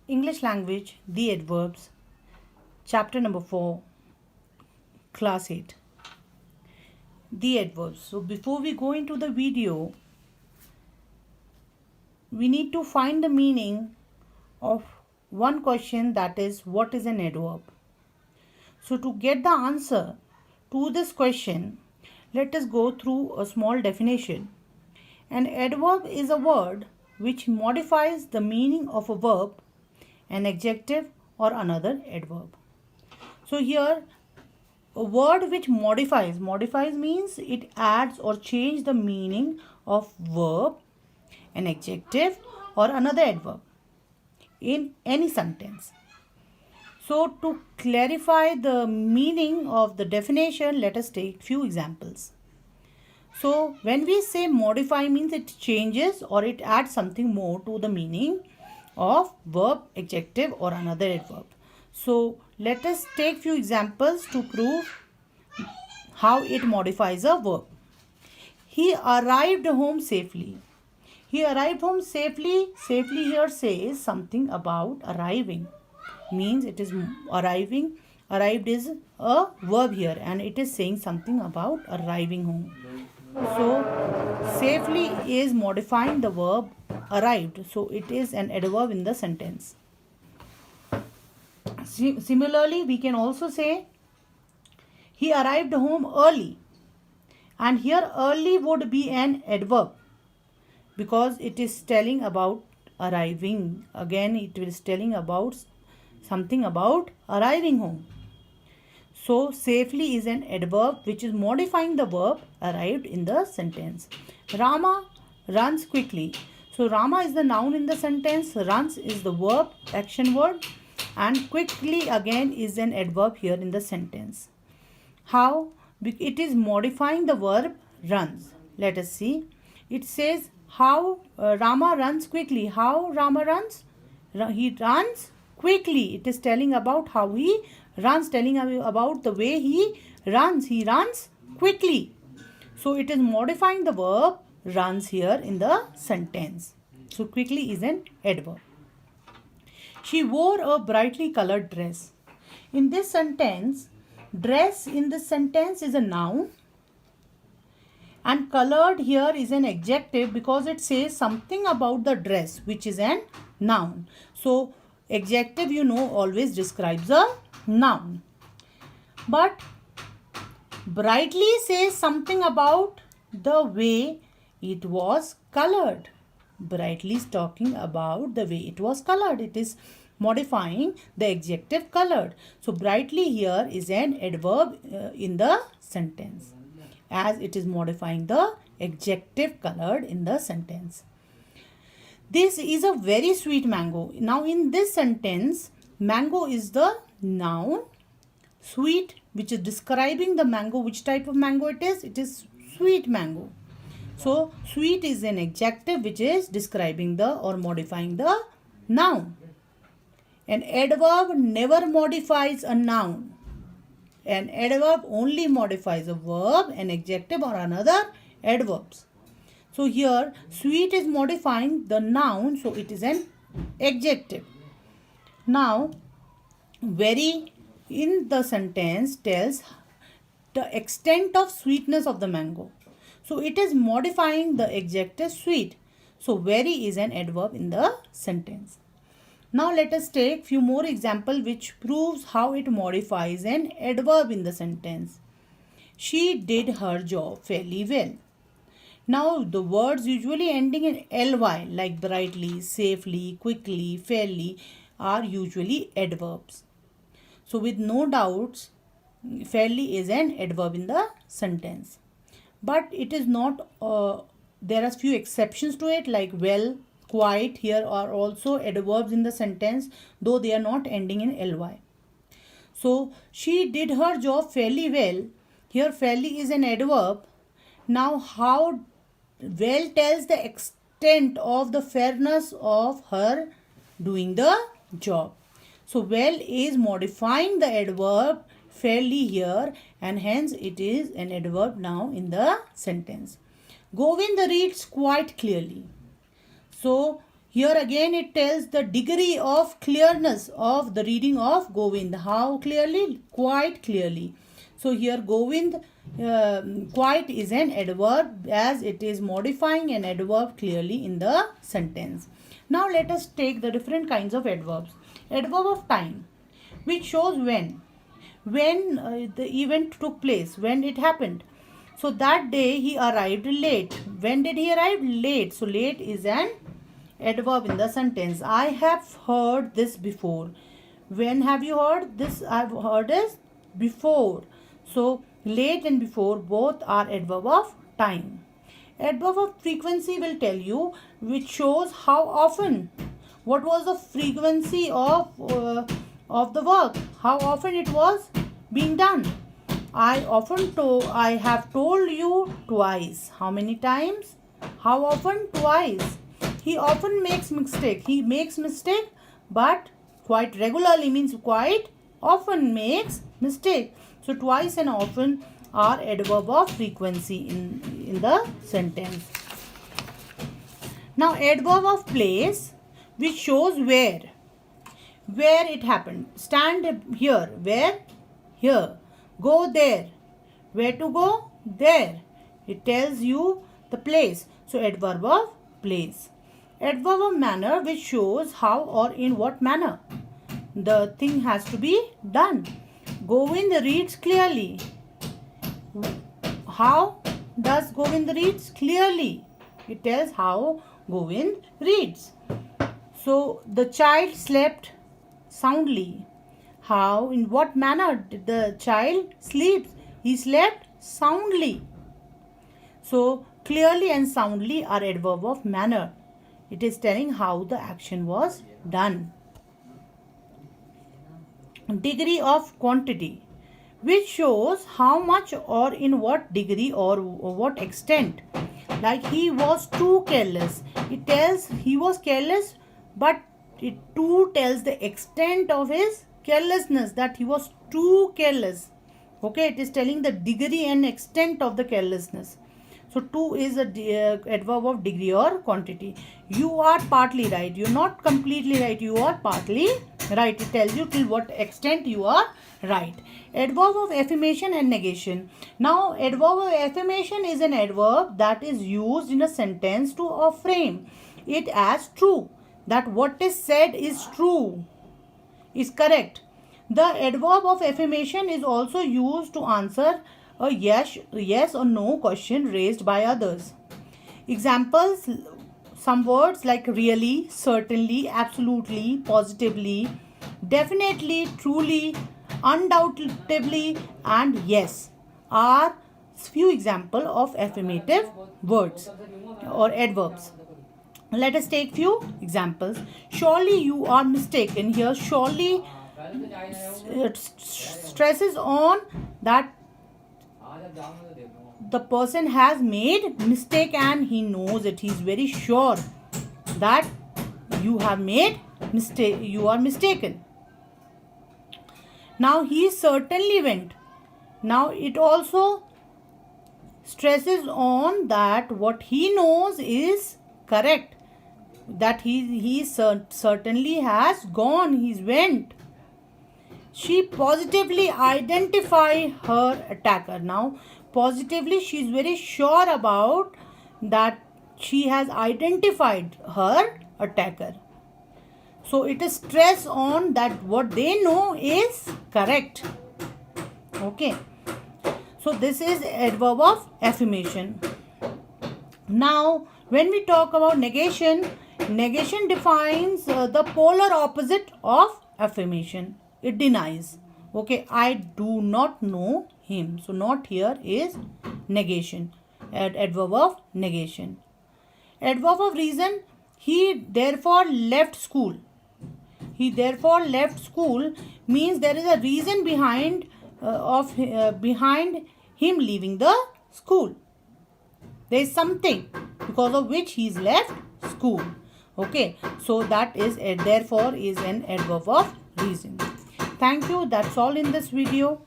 English language, the adverbs, chapter number 4, class 8. The adverbs. So before we go into the video, we need to find the meaning of one question, that is, what is an adverb? So to get the answer to this question, let us go through a small definition. An adverb is a word which modifies the meaning of a verb, an adjective or another adverb. So here a word which modifies means it adds or changes the meaning of verb, an adjective or another adverb in any sentence. So to clarify the meaning of the definition, let us take few examples. So when we say modify, means it changes or it adds something more to the meaning of verb, adjective or another adverb. So let us take few examples to prove how it modifies a verb. He arrived home safely. He arrived home safely. Safely here says something about arriving. Means it is arriving. Arrived is a verb here and it is saying something about arriving home. So safely is modifying the verb arrived. So it is an adverb in the sentence. Similarly, we can also say he arrived home early. And here early would be an adverb because it is telling about arriving. Again, it is telling about something about arriving home. So safely is an adverb which is modifying the verb arrived in the sentence. Rama runs quickly. So Rama is the noun in the sentence. Runs is the verb, action word. And quickly again is an adverb here in the sentence. How? It is modifying the verb runs. Let us see. It says how Rama runs quickly. How Rama runs? He runs quickly. It is telling about how he runs, telling about the way he runs. He runs quickly. So it is modifying the verb runs here in the sentence. So quickly is an adverb. She wore a brightly colored dress. In this sentence, dress in this sentence is a noun and colored here is an adjective because it says something about the dress, which is an noun. So adjective, you know, always describes a noun. But brightly says something about the way it was colored. Brightly is talking about the way it was colored. It is modifying the adjective colored. So brightly here is an adverb in the sentence, as it is modifying the adjective colored in the sentence. This is a very sweet mango. Now in this sentence, mango is the noun. Sweet, which is describing the mango. Which type of mango it is? It is sweet mango. So sweet is an adjective which is describing the or modifying the noun. An adverb never modifies a noun. An adverb only modifies a verb, an adjective or another adverbs. So here sweet is modifying the noun, so it is an adjective. Now very in the sentence tells the extent of sweetness of the mango. So it is modifying the adjective sweet. So very is an adverb in the sentence. Now let us take few more examples which proves how it modifies an adverb in the sentence. She did her job fairly well. Now the words usually ending in ly like brightly, safely, quickly, fairly are usually adverbs. So with no doubts, fairly is an adverb in the sentence. But it is not, there are few exceptions to it like well, quite. Here are also adverbs in the sentence, though they are not ending in ly. So she did her job fairly well. Here fairly is an adverb. Now how well tells the extent of the fairness of her doing the job. So well is modifying the adverb fairly here and hence it is an adverb now in the sentence. Govinda reads quite clearly. So Here again it tells the degree of clearness of the reading of Govind. How clearly? Quite clearly. So here Govind, quite is an adverb as it is modifying an adverb clearly in the sentence. Now let us take the different kinds of adverbs. Adverb of time, which shows when the event took place, when it happened. So that day he arrived late. When did he arrive? Late. So late is an adverb in the sentence. I have heard this before. When have you heard this? I've heard is before. So late and before both are adverb of time. Adverb of frequency will tell you, which shows how often. What was the frequency of the work? How often it was being done? I have told you twice. How many times? How often? Twice. He often makes mistake. He makes mistake, but quite regularly means quite often makes mistake. So twice and often are adverb of frequency in the sentence. Now adverb of place, which shows where it happened. Stand here. Where? Here. Go there. Where to go? There. It tells you the place. So adverb of place. Adverb of manner, which shows how or in what manner the thing has to be done. Govind reads clearly. How does Govind reads? Clearly. It tells how Govind reads. So the child slept soundly. How, in what manner did the child sleep? He slept soundly. So clearly and soundly are adverb of manner. It is telling how the action was done. Degree of quantity, which shows how much or in what degree or what extent. Like he was too careless. It tells he was careless, but it too tells the extent of his carelessness, that he was too careless. Okay, it is telling the degree and extent of the carelessness. So too is a adverb of degree or quantity. You are partly right. You are not completely right. You are partly right. It tells you till what extent you are right. Adverb of affirmation and negation. Now adverb of affirmation is an adverb that is used in a sentence to frame it as true. That what is said is true, is correct. The adverb of affirmation is also used to answer a yes or no question raised by others. Examples, some words like really, certainly, absolutely, positively, definitely, truly, undoubtedly, and yes are few examples of affirmative words or adverbs. Let us take few examples. Surely you are mistaken. Here surely stresses on that the person has made mistake and he knows it. He is very sure that you have made mistake. You are mistaken. Now he certainly went. Now it also stresses on that what he knows is correct. That he certainly has gone. He went. She positively identified her attacker. Now, positively, she is very sure about that she has identified her attacker. So, it is stress on that what they know is correct. Okay. So, this is adverb of affirmation. Now, when we talk about negation, negation defines the polar opposite of affirmation. It denies. Okay, I do not know him. So not here is negation. Adverb of negation. Adverb of reason. He therefore left school. He therefore left school means there is a reason behind him leaving the school. There is something because of which he is left school. Okay, so that is therefore is an adverb of reason. Thank you. That's all in this video.